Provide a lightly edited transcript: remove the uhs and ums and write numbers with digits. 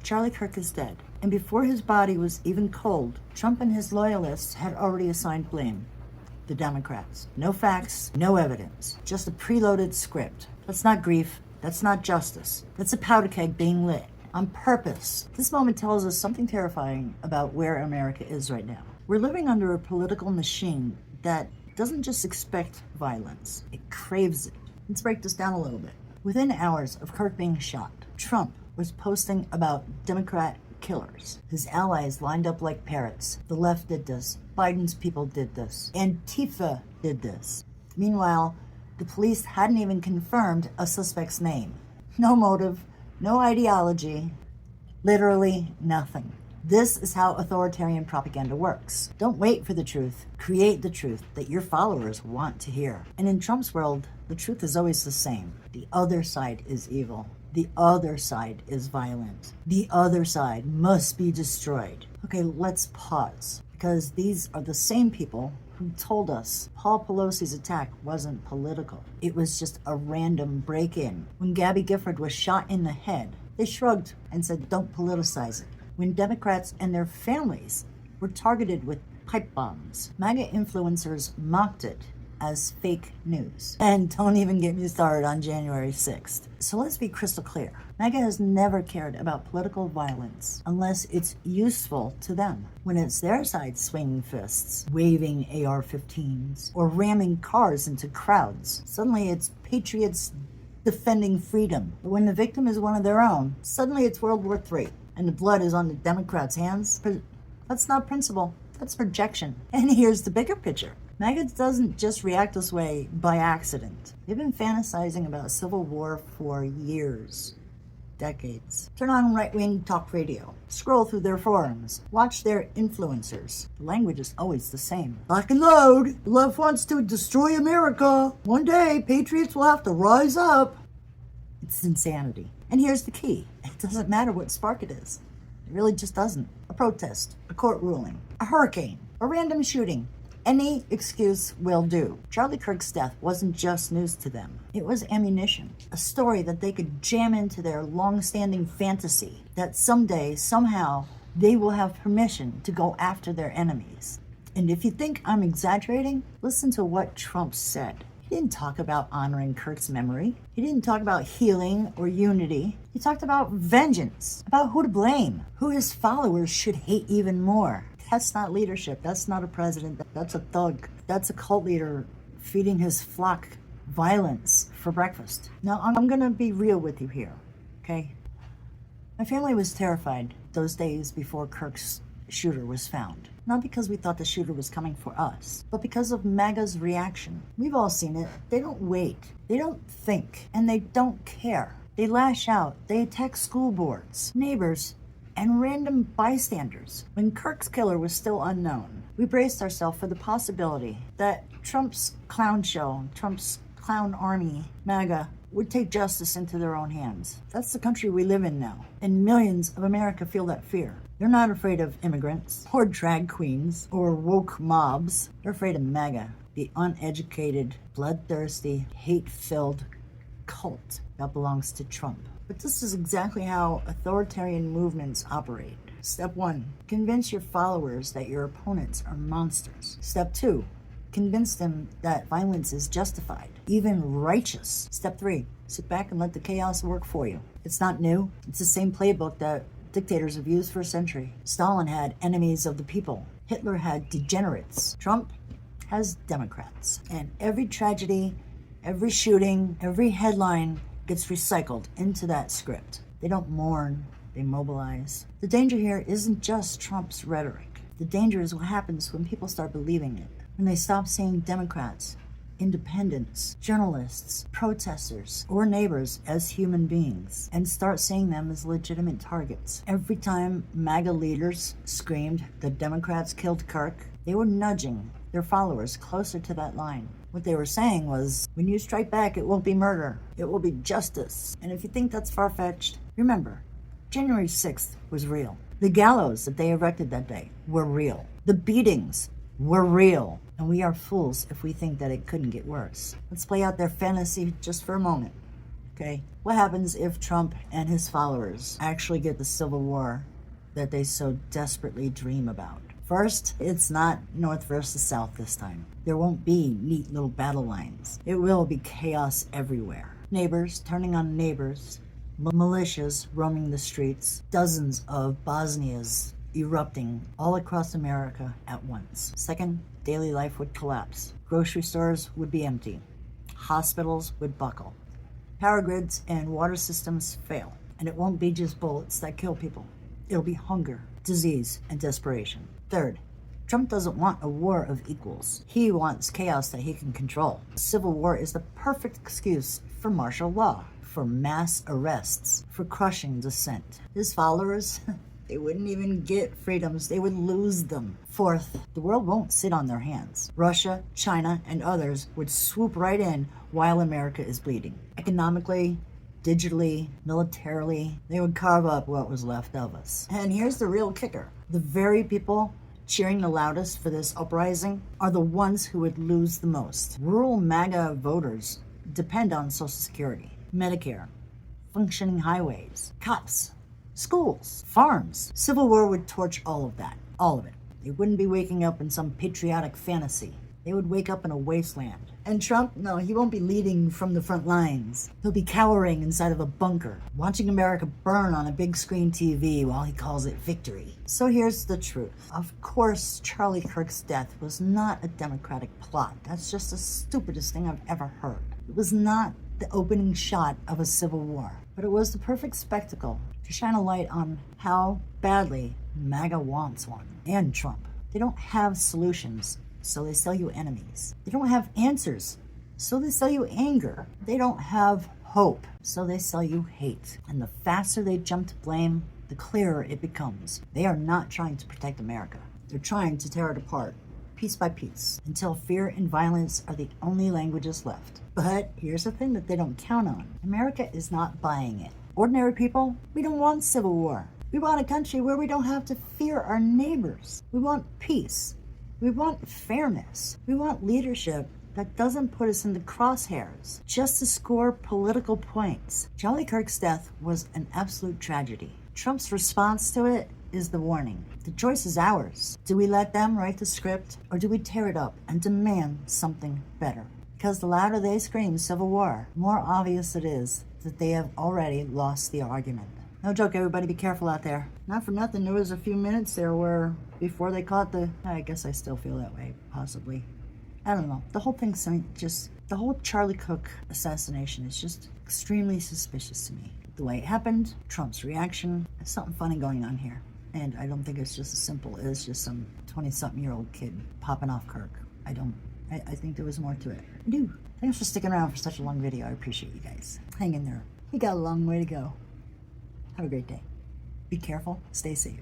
Charlie Kirk is dead. And before his body was even cold, Trump and his loyalists had already assigned blame. The Democrats. No facts, no evidence. Just a preloaded script. That's not grief. That's not justice. That's a powder keg being lit. On purpose. This moment tells us something terrifying about where America is right now. We're living under a political machine that doesn't just expect violence. It craves it. Let's break this down a little bit. Within hours of Kirk being shot, Trump was posting about Democrat killers. His allies lined up like parrots. The left did this. Biden's people did this. Antifa did this. Meanwhile, the police hadn't even confirmed a suspect's name. No motive, no ideology, literally nothing. This is how authoritarian propaganda works. Don't wait for the truth. Create the truth that your followers want to hear. And in Trump's world, the truth is always the same. The other side is evil. The other side is violent. The other side must be destroyed. Okay, let's pause, because these are the same people who told us Paul Pelosi's attack wasn't political. It was just a random break-in. When Gabby Gifford was shot in the head, they shrugged and said, don't politicize it. When Democrats and their families were targeted with pipe bombs, MAGA influencers mocked it as fake news. And don't even get me started on January 6th. So let's be crystal clear. MAGA has never cared about political violence unless it's useful to them. When it's their side swinging fists, waving AR-15s, or ramming cars into crowds, suddenly it's patriots defending freedom. But when the victim is one of their own, suddenly it's World War III, and the blood is on the Democrats' hands. That's not principle, that's projection. And here's the bigger picture. MAGA doesn't just react this way by accident. They've been fantasizing about civil war for years, decades. Turn on right-wing talk radio, scroll through their forums, watch their influencers. The language is always the same. Lock and load. The left wants to destroy America. One day, patriots will have to rise up. It's insanity. And here's the key. It doesn't matter what spark it is. It really just doesn't. A protest, a court ruling, a hurricane, a random shooting. Any excuse will do. Charlie Kirk's death wasn't just news to them. It was ammunition, a story that they could jam into their long-standing fantasy that someday, somehow, they will have permission to go after their enemies. And if you think I'm exaggerating, listen to what Trump said. He didn't talk about honoring Kirk's memory. He didn't talk about healing or unity. He talked about vengeance, about who to blame, who his followers should hate even more. That's not leadership. That's not a president. That's a thug. That's a cult leader feeding his flock violence for breakfast. Now, I'm going to be real with you here, okay? My family was terrified those days before Kirk's shooter was found. Not because we thought the shooter was coming for us, but because of MAGA's reaction. We've all seen it. They don't wait. They don't think. And they don't care. They lash out. They attack school boards, neighbors, and random bystanders. When Kirk's killer was still unknown, we braced ourselves for the possibility that Trump's clown show, Trump's clown army, MAGA, would take justice into their own hands. That's the country we live in now, and millions of America feel that fear. They're not afraid of immigrants, or drag queens, or woke mobs. They're afraid of MAGA, the uneducated, bloodthirsty, hate-filled cult that belongs to Trump. But this is exactly how authoritarian movements operate. Step 1, convince your followers that your opponents are monsters. Step 2, convince them that violence is justified, even righteous. Step 3, sit back and let the chaos work for you. It's not new. It's the same playbook that dictators have used for a century. Stalin had enemies of the people. Hitler had degenerates. Trump has Democrats. And every tragedy, every shooting, every headline gets recycled into that script. They don't mourn, they mobilize. The danger here isn't just Trump's rhetoric. The danger is what happens when people start believing it. When they stop seeing Democrats, independents, journalists, protesters, or neighbors as human beings, and start seeing them as legitimate targets. Every time MAGA leaders screamed the Democrats killed Kirk, they were nudging their followers closer to that line. What they were saying was, when you strike back, it won't be murder. It will be justice. And if you think that's far-fetched, remember, January 6th was real. The gallows that they erected that day were real. The beatings were real. And we are fools if we think that it couldn't get worse. Let's play out their fantasy just for a moment. Okay? What happens if Trump and his followers actually get the civil war that they so desperately dream about? First, it's not North versus South this time. There won't be neat little battle lines. It will be chaos everywhere. Neighbors turning on neighbors, militias roaming the streets, dozens of Bosnias erupting all across America at once. Second, daily life would collapse. Grocery stores would be empty. Hospitals would buckle. Power grids and water systems fail. And it won't be just bullets that kill people. It'll be hunger, disease, and desperation. Third, Trump doesn't want a war of equals. He wants chaos that he can control. Civil war is the perfect excuse for martial law, for mass arrests, for crushing dissent. His followers, they wouldn't even get freedoms, they would lose them. Fourth, the world won't sit on their hands. Russia, China, and others would swoop right in while America is bleeding. Economically, digitally, militarily, they would carve up what was left of us. And here's the real kicker. The very people cheering the loudest for this uprising are the ones who would lose the most. Rural MAGA voters depend on Social Security, Medicare, functioning highways, cops, schools, farms. Civil war would torch all of that, all of it. They wouldn't be waking up in some patriotic fantasy. They would wake up in a wasteland. And Trump, no, he won't be leading from the front lines. He'll be cowering inside of a bunker, watching America burn on a big screen TV while he calls it victory. So here's the truth. Of course, Charlie Kirk's death was not a Democratic plot. That's just the stupidest thing I've ever heard. It was not the opening shot of a civil war, but it was the perfect spectacle to shine a light on how badly MAGA wants one, and Trump. They don't have solutions, so they sell you enemies. They don't have answers, so they sell you anger. They don't have hope, so they sell you hate. And the faster they jump to blame, the clearer it becomes. They are not trying to protect America. They're trying to tear it apart, piece by piece, until fear and violence are the only languages left. But here's the thing that they don't count on. America is not buying it. Ordinary people, we don't want civil war. We want a country where we don't have to fear our neighbors. We want peace. We want fairness. We want leadership that doesn't put us in the crosshairs just to score political points. Charlie Kirk's death was an absolute tragedy. Trump's response to it is the warning. The choice is ours. Do we let them write the script, or do we tear it up and demand something better? Because the louder they scream civil war, the more obvious it is that they have already lost the argument. No joke, everybody, be careful out there. Not for nothing, there was a few minutes there where, before they caught I guess I still feel that way, possibly. I don't know. The whole thing's just, the whole Charlie Kirk assassination is just extremely suspicious to me. The way it happened, Trump's reaction, there's something funny going on here. And I don't think it's just as simple as just some 20-something-year-old kid popping off Kirk. I think there was more to it. I do. Thanks for sticking around for such a long video. I appreciate you guys. Hang in there. We got a long way to go. Have a great day. Be careful. Stay safe.